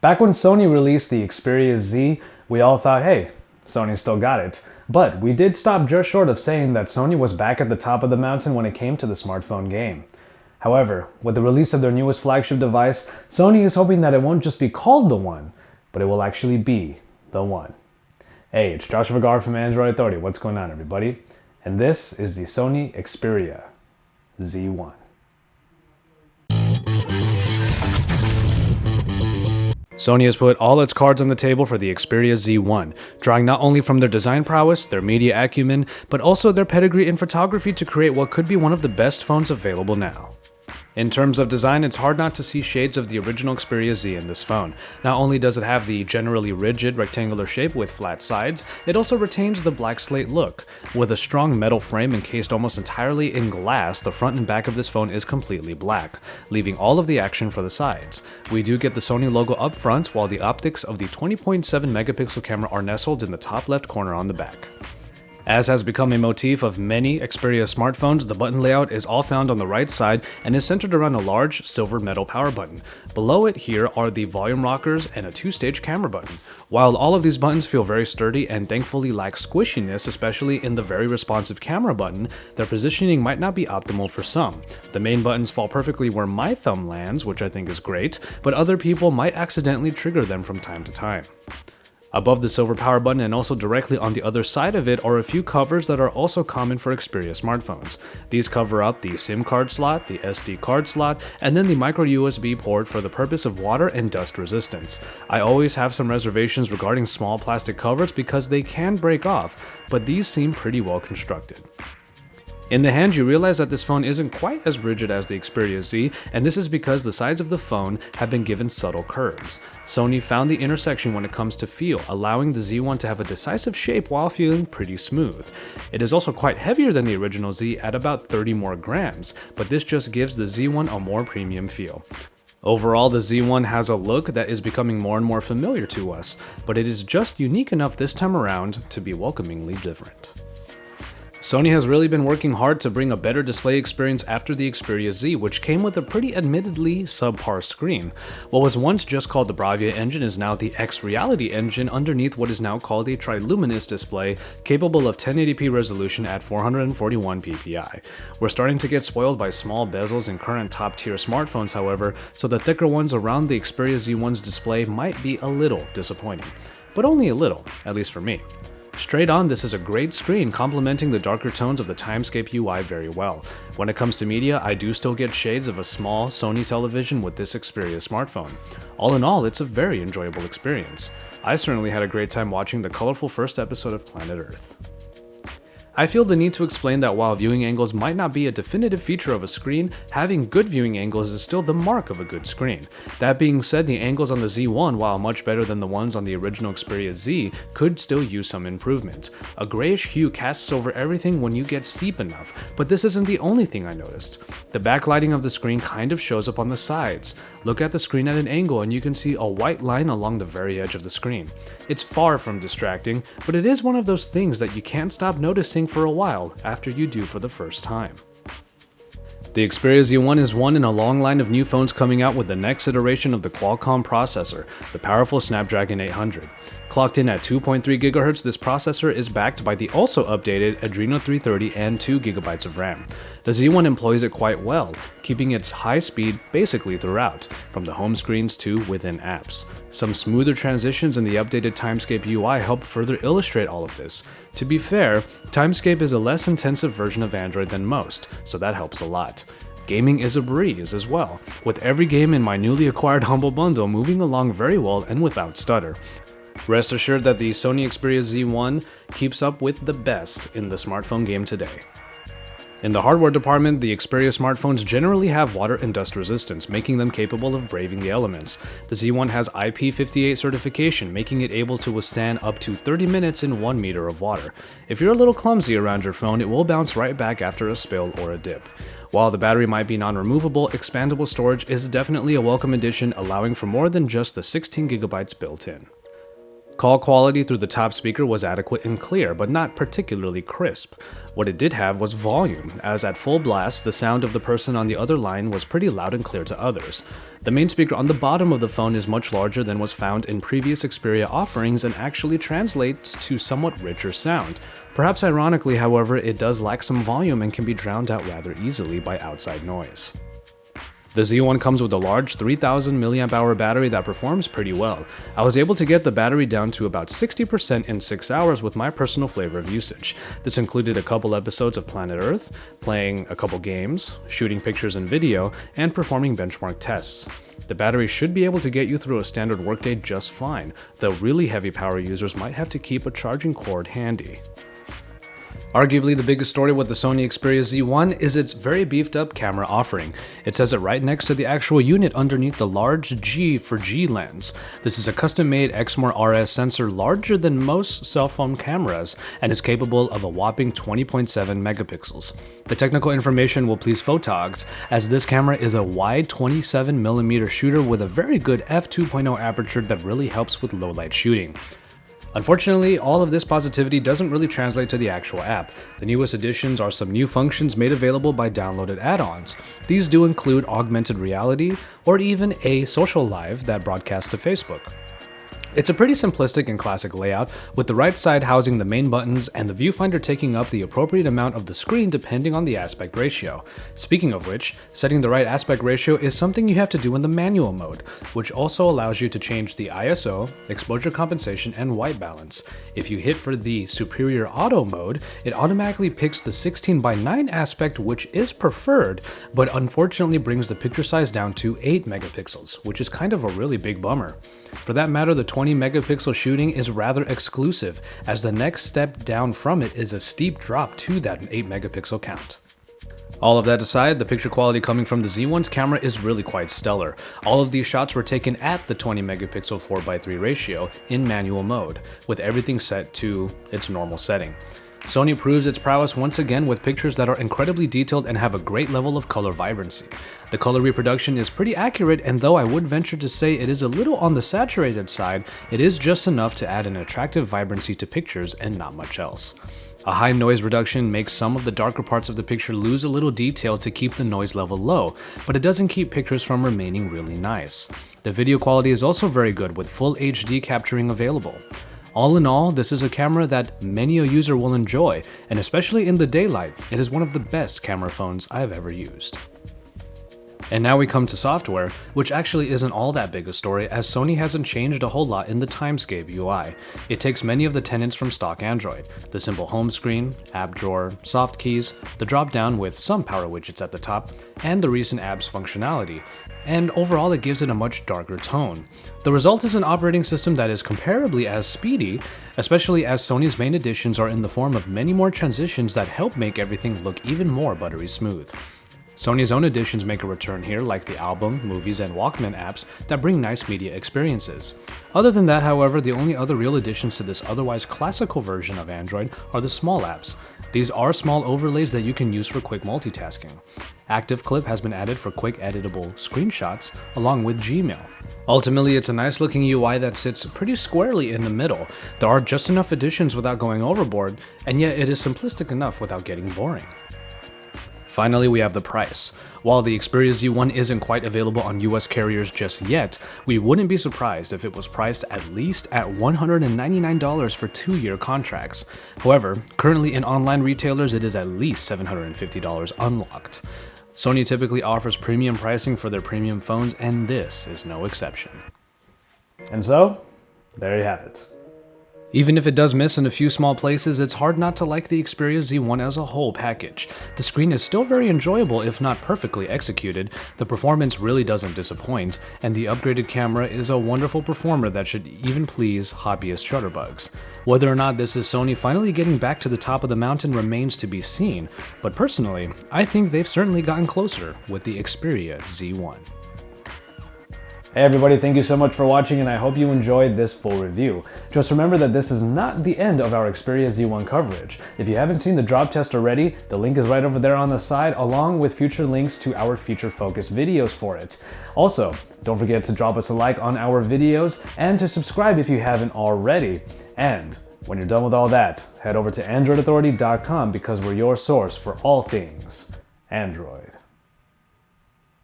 Back when Sony released the Xperia Z, we all thought, hey, Sony still got it. But we did stop just short of saying that Sony was back at the top of the mountain when it came to the smartphone game. However, with the release of their newest flagship device, Sony is hoping that it won't just be called the one, but it will actually be the one. Hey, it's Joshua Vergara from Android Authority. What's going on, everybody? And this is the Sony Xperia Z1. Sony has put all its cards on the table for the Xperia Z1, drawing not only from their design prowess, their media acumen, but also their pedigree in photography to create what could be one of the best phones available now. In terms of design, it's hard not to see shades of the original Xperia Z in this phone. Not only does it have the generally rigid rectangular shape with flat sides, it also retains the black slate look. With a strong metal frame encased almost entirely in glass, the front and back of this phone is completely black, leaving all of the action for the sides. We do get the Sony logo up front, while the optics of the 20.7 megapixel camera are nestled in the top left corner on the back. As has become a motif of many Xperia smartphones, the button layout is all found on the right side and is centered around a large silver metal power button. Below it here are the volume rockers and a two-stage camera button. While all of these buttons feel very sturdy and thankfully lack squishiness, especially in the very responsive camera button, their positioning might not be optimal for some. The main buttons fall perfectly where my thumb lands, which I think is great, but other people might accidentally trigger them from time to time. Above the silver power button and also directly on the other side of it are a few covers that are also common for Xperia smartphones. These cover up the SIM card slot, the SD card slot, and then the micro USB port for the purpose of water and dust resistance. I always have some reservations regarding small plastic covers because they can break off, but these seem pretty well constructed. In the hand, you realize that this phone isn't quite as rigid as the Xperia Z, and this is because the sides of the phone have been given subtle curves. Sony found the intersection when it comes to feel, allowing the Z1 to have a decisive shape while feeling pretty smooth. It is also quite heavier than the original Z at about 30 more grams, but this just gives the Z1 a more premium feel. Overall, the Z1 has a look that is becoming more and more familiar to us, but it is just unique enough this time around to be welcomingly different. Sony has really been working hard to bring a better display experience after the Xperia Z, which came with a pretty admittedly subpar screen. What was once just called the Bravia engine is now the X-Reality engine underneath what is now called a triluminous display, capable of 1080p resolution at 441 ppi. We're starting to get spoiled by small bezels in current top-tier smartphones, however, so the thicker ones around the Xperia Z1's display might be a little disappointing. But only a little, at least for me. Straight on, this is a great screen, complementing the darker tones of the Timescape UI very well. When it comes to media, I do still get shades of a small Sony television with this Xperia smartphone. All in all, it's a very enjoyable experience. I certainly had a great time watching the colorful first episode of Planet Earth. I feel the need to explain that while viewing angles might not be a definitive feature of a screen, having good viewing angles is still the mark of a good screen. That being said, the angles on the Z1, while much better than the ones on the original Xperia Z, could still use some improvement. A grayish hue casts over everything when you get steep enough, but this isn't the only thing I noticed. The backlighting of the screen kind of shows up on the sides. Look at the screen at an angle and you can see a white line along the very edge of the screen. It's far from distracting, but it is one of those things that you can't stop noticing for a while after you do for the first time. The Xperia Z1 is one in a long line of new phones coming out with the next iteration of the Qualcomm processor, the powerful Snapdragon 800. Clocked in at 2.3 GHz, this processor is backed by the also updated Adreno 330 and 2 GB of RAM. The Z1 employs it quite well, keeping its high speed basically throughout, from the home screens to within apps. Some smoother transitions in the updated Timescape UI help further illustrate all of this. To be fair, Timescape is a less intensive version of Android than most, so that helps a lot. Gaming is a breeze as well, with every game in my newly acquired Humble Bundle moving along very well and without stutter. Rest assured that the Sony Xperia Z1 keeps up with the best in the smartphone game today. In the hardware department, the Xperia smartphones generally have water and dust resistance, making them capable of braving the elements. The Z1 has IP58 certification, making it able to withstand up to 30 minutes in 1 meter of water. If you're a little clumsy around your phone, it will bounce right back after a spill or a dip. While the battery might be non-removable, expandable storage is definitely a welcome addition, allowing for more than just the 16 GB built in. Call quality through the top speaker was adequate and clear, but not particularly crisp. What it did have was volume, as at full blast, the sound of the person on the other line was pretty loud and clear to others. The main speaker on the bottom of the phone is much larger than was found in previous Xperia offerings and actually translates to somewhat richer sound. Perhaps ironically, however, it does lack some volume and can be drowned out rather easily by outside noise. The Z1 comes with a large 3000 mAh battery that performs pretty well. I was able to get the battery down to about 60% in 6 hours with my personal flavor of usage. This included a couple episodes of Planet Earth, playing a couple games, shooting pictures and video, and performing benchmark tests. The battery should be able to get you through a standard workday just fine, though really heavy power users might have to keep a charging cord handy. Arguably the biggest story with the Sony Xperia Z1 is its very beefed up camera offering. It says it right next to the actual unit underneath the large G for G lens. This is a custom-made Exmor RS sensor larger than most cell phone cameras and is capable of a whopping 20.7 megapixels. The technical information will please photogs, as this camera is a wide 27mm shooter with a very good f2.0 aperture that really helps with low light shooting. Unfortunately, all of this positivity doesn't really translate to the actual app. The newest additions are some new functions made available by downloaded add-ons. These do include augmented reality, or even a social live that broadcasts to Facebook. It's a pretty simplistic and classic layout, with the right side housing the main buttons and the viewfinder taking up the appropriate amount of the screen depending on the aspect ratio. Speaking of which, setting the right aspect ratio is something you have to do in the manual mode, which also allows you to change the ISO, exposure compensation, and white balance. If you hit for the superior auto mode, it automatically picks the 16:9 aspect, which is preferred, but unfortunately brings the picture size down to 8 megapixels, which is kind of a really big bummer. For that matter, the 20 megapixel shooting is rather exclusive, as the next step down from it is a steep drop to that 8 megapixel count. All of that aside, the picture quality coming from the Z1's camera is really quite stellar. All of these shots were taken at the 20 megapixel 4:3 ratio in manual mode, with everything set to its normal setting. Sony proves its prowess once again with pictures that are incredibly detailed and have a great level of color vibrancy. The color reproduction is pretty accurate, and though I would venture to say it is a little on the saturated side, it is just enough to add an attractive vibrancy to pictures and not much else. A high noise reduction makes some of the darker parts of the picture lose a little detail to keep the noise level low, but it doesn't keep pictures from remaining really nice. The video quality is also very good with full HD capturing available. All in all, this is a camera that many a user will enjoy, and especially in the daylight, it is one of the best camera phones I have ever used. And now we come to software, which actually isn't all that big a story, as Sony hasn't changed a whole lot in the Timescape UI. It takes many of the tenets from stock Android: the simple home screen, app drawer, soft keys, the drop-down with some power widgets at the top, and the recent apps functionality, and overall it gives it a much darker tone. The result is an operating system that is comparably as speedy, especially as Sony's main additions are in the form of many more transitions that help make everything look even more buttery smooth. Sony's own additions make a return here, like the album, movies, and Walkman apps that bring nice media experiences. Other than that, however, the only other real additions to this otherwise classical version of Android are the small apps. These are small overlays that you can use for quick multitasking. Active Clip has been added for quick editable screenshots, along with Gmail. Ultimately, it's a nice looking UI that sits pretty squarely in the middle. There are just enough additions without going overboard, and yet it is simplistic enough without getting boring. Finally, we have the price. While the Xperia Z1 isn't quite available on US carriers just yet, we wouldn't be surprised if it was priced at least at $199 for 2-year contracts. However, currently in online retailers it is at least $750 unlocked. Sony typically offers premium pricing for their premium phones, and this is no exception. And so, there you have it. Even if it does miss in a few small places, it's hard not to like the Xperia Z1 as a whole package. The screen is still very enjoyable if not perfectly executed, the performance really doesn't disappoint, and the upgraded camera is a wonderful performer that should even please hobbyist shutterbugs. Whether or not this is Sony finally getting back to the top of the mountain remains to be seen, but personally, I think they've certainly gotten closer with the Xperia Z1. Hey everybody, thank you so much for watching and I hope you enjoyed this full review. Just remember that this is not the end of our Xperia Z1 coverage. If you haven't seen the drop test already, the link is right over there on the side, along with future links to our feature-focused videos for it. Also, don't forget to drop us a like on our videos and to subscribe if you haven't already. And when you're done with all that, head over to AndroidAuthority.com because we're your source for all things Android.